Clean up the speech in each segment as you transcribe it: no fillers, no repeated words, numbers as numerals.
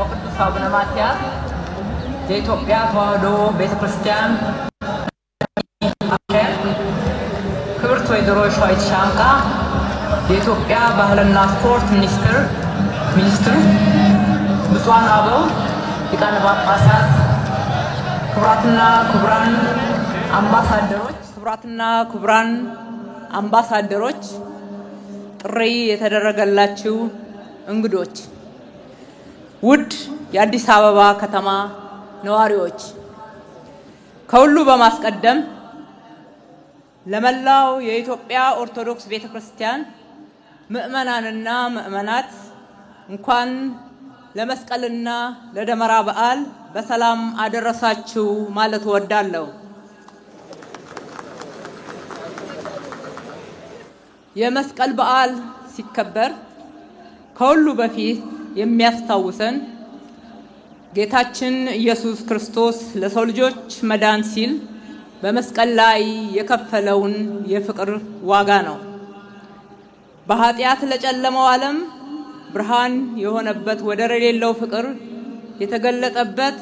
ወቅዱስ አቡነ ማትያስ የኢትዮጵያ ተዋሕዶ ቤተክርስቲያን ክብርት ወይዘሮ ሸዋይት ሻንቃ የኢትዮጵያ ባህልና ስፖርት ሚኒስትር ብፁዓን አበው ሊቃነ ጳጳሳት ክቡራትና ክቡራን አምባሳደሮች ጥሪ የተደረገላችሁ እንግዶች ውድ የአዲስ አበባ ከተማ ነዋሪዎች ከሁሉ በማስቀደም ለመላው የኢትዮጵያ ኦርቶዶክስ ቤተክርስቲያን ምእመናንና ምእመናት እንኳን ለመስቀልና ለደመራ በዓል በሰላም አደረሳችሁ ማለት ወዳለው የመስቀል በዓል ሲከበር ከሁሉ በፊት የሚያስታውሰን ጌታችን ኢየሱስ ክርስቶስ ለሰው ልጆች መዳን ሲል በመስቀል ላይ የከፈለውን የፍቅር ዋጋ ነው። በኃጢአት ለጨለመው ዓለም ብርሃን የሆነበት ወደር የሌለው ፍቅር የተገለጠበት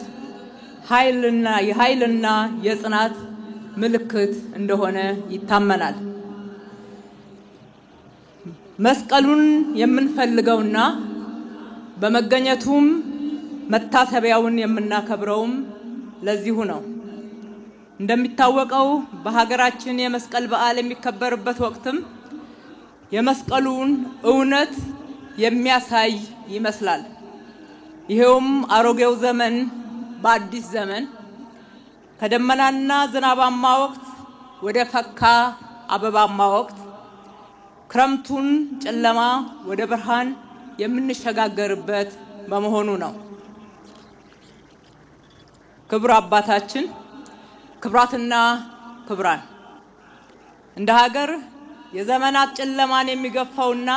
ኃይልና የጽናት ምልክት እንደሆነ ይታመናል። መስቀሉን የምንፈልገውና በመገኘቱም መታሰቢያውን የምናከብረውም ለዚሁ ነው። እንደሚታወቀው በሀገራችን የመስቀል በዓል የሚከበርበት ወቅትም የመስቀሉን እውነት የሚያሳይ ይመስላል። ይሄውም አሮጌው ዘመን በአዲስ ዘመን ከደመናና ዝናባማ ወቅት ወደ ፈካ አበባማ ወቅት ክረምቱን ጨለማ ወደ ብርሃን የምንሸጋገርበት በመሆኑ ነው። ክብር አባታችን ክብራትና ክብራን እንደ ሀገር የዘመናት ጨለማን የሚገፋውና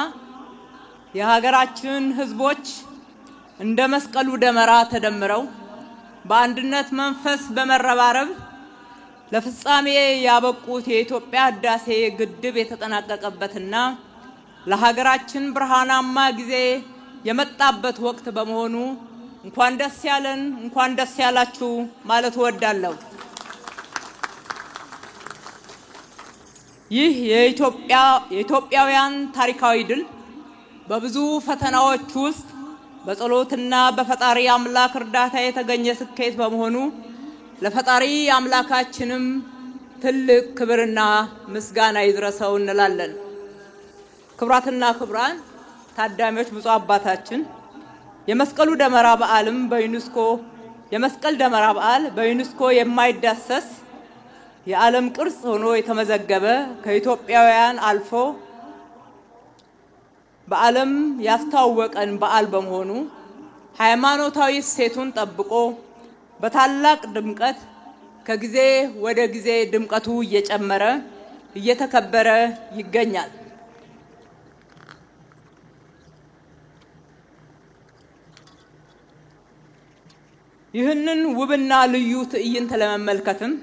የሀገራችን ህዝቦች እንደ መስቀሉ ደመራ ተደምረው በአንድነት መንፈስ በመረባረብ ለፍጻሜ ያበቁት የኢትዮጵያ ህዳሴ ግድብ የተጠናቀቀበትና ለሀገራችን ብርሃናማ ጊዜ የመጣበት ወቅት በመሆኑ እንኳን ደስ ያለን እንኳን ደስ ያላችሁ ማለት ወዳለው ይህ የኢትዮጵያውያን ታሪካዊ ድል በብዙ ፈተናዎች ውስጥ በጸሎትና በፈጣሪ አምላክ እርዳታ የተገኘ ስኬት በመሆኑ ለፈጣሪ አምላካችንም ትልቅ ክብርና ምስጋና ይድረሰው እንላለን። ክብራትና ክብራን ታዳሚዎች ብፁዕ አባታችን የመስቀል ደመራ በዓል በዩኔስኮ የማይዳሰስ የዓለም ቅርስ ሆኖ የተመዘገበ ከኢትዮጵያውያን አልፎ በዓለም ያስተዋወቀን በዓል በመሆኑ ሃይማኖታዊ ሴቱን ጠብቆ በታላቅ ድምቀት ከጊዜ ወደ ጊዜ ድምቀቱ እየጨመረ እየተከበረ ይገኛል። ይህንን ውብና ልዩ ትዕይንት ለመመልከትም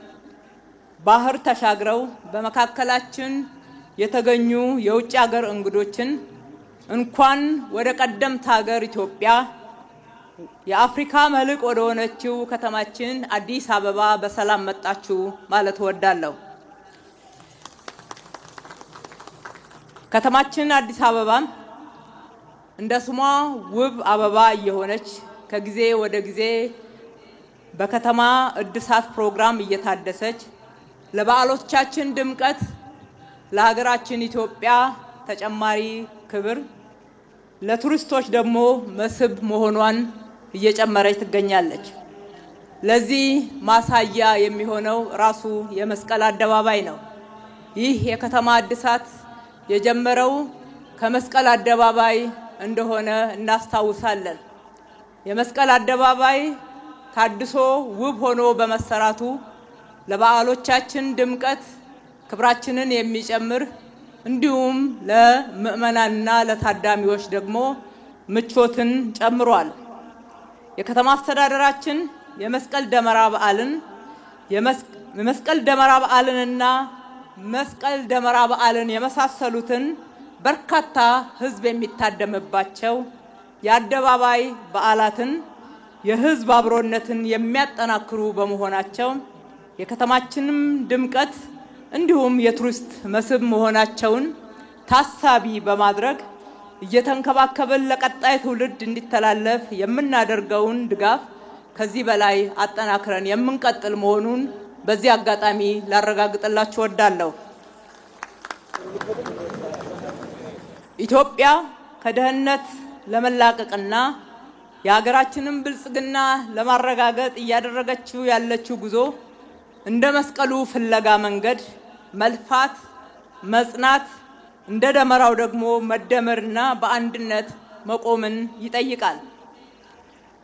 ባህር ተሻግረው በመካከላችን የተገኙ የውጭ ሀገር እንግዶችን እንኳን ወደ ቀደምት ሀገር ኢትዮጵያ የአፍሪካ መልክ ወደ ሆነችው ከተማችን አዲስ አበባ በሰላም መጣችሁ ማለት ወዳለው ከተማችን አዲስ አበባ እንደ ስሟ ውብ አበባ እየሆነች ከጊዜ ወደ ጊዜ በከተማ እድሳት ፕሮግራም እየታደሰች ለበዓሎቻችን ድምቀት ለሀገራችን ኢትዮጵያ ተጨማሪ ክብር ለቱሪስቶች ደግሞ መስህብ መሆኗን እየጨመረች ትገኛለች። ለዚህ ማሳያ የሚሆነው ራሱ የመስቀል አደባባይ ነው። ይህ የከተማ እድሳት የጀመረው ከመስቀል አደባባይ እንደሆነ እናስታውሳለን። የመስቀል አደባባይ ታድሶ ውብ ሆኖ በመሰራቱ ለበዓሎቻችን ድምቀት ክብራችንን የሚጨምር እንዲሁም ለምእመናንና ለታዳሚዎች ደግሞ ምቾትን ጨምሯል። የከተማ አስተዳደራችን የመስቀል ደመራ በዓልንና መስቀል ደመራ በዓልን የመሳሰሉትን በርካታ ህዝብ የሚታደምባቸው የአደባባይ በዓላትን የህዝብ አብሮነትን የሚያጠናክሩ በመሆናቸው የከተማችንም ድምቀት እንዲሁም የቱሪስት መስህብ መሆናቸውን ታሳቢ በማድረግ እየተንከባከበን ለቀጣይ ትውልድ እንዲተላለፍ የምናደርገውን ድጋፍ ከዚህ በላይ አጠናክረን የምንቀጥል መሆኑን በዚህ አጋጣሚ ላረጋግጥላችሁ እወዳለሁ። ኢትዮጵያ ከድህነት ለመላቀቅና የሀገራችንን ብልጽግና ለማረጋገጥ እያደረገችው ያለችው ጉዞ እንደ መስቀሉ ፍለጋ መንገድ መልፋት መጽናት እንደ ደመራው ደግሞ መደመርና በአንድነት መቆምን ይጠይቃል።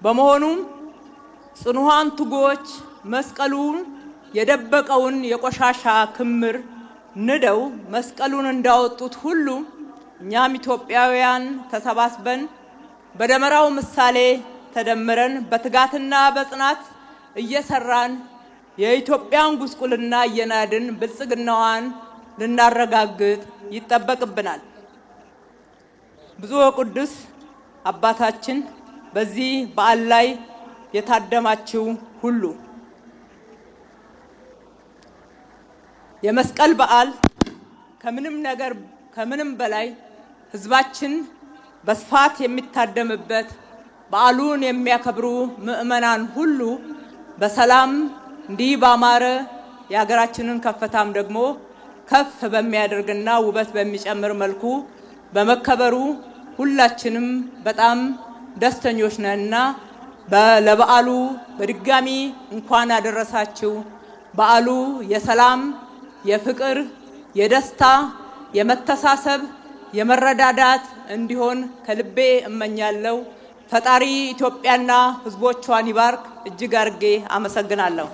በመሆኑም ጽኑሃን ትጉዎች መስቀሉን የደበቀውን የቆሻሻ ክምር ንደው መስቀሉን እንዳወጡት ሁሉ እኛም ኢትዮጵያውያን ተሰባስበን በደመራው ምሳሌ ተደምረን በትጋትና በጽናት እየሰራን የኢትዮጵያን ጉስቁልና እየናድን ብልጽግናዋን ልናረጋግጥ ይጠበቅብናል። ብፁዕ ወቅዱስ አባታችን በዚህ በዓል ላይ የታደማችሁ ሁሉ የመስቀል በዓል ከምንም በላይ ህዝባችን በስፋት የሚታደምበት በዓሉን የሚያከብሩ ምእመናን ሁሉ በሰላም እንዲህ ባማረ የሀገራችንን ከፍታም ደግሞ ከፍ በሚያደርግና ውበት በሚጨምር መልኩ በመከበሩ ሁላችንም በጣም ደስተኞች ነንና ለበዓሉ በድጋሚ እንኳን አደረሳችሁ። በዓሉ የሰላም የፍቅር የደስታ የመተሳሰብ የመረዳዳት እንዲሆን ከልቤ እመኛለሁ። ፈጣሪ ኢትዮጵያና ህዝቦቿን ይባርክ። እጅግ አርጌ አመሰግናለሁ።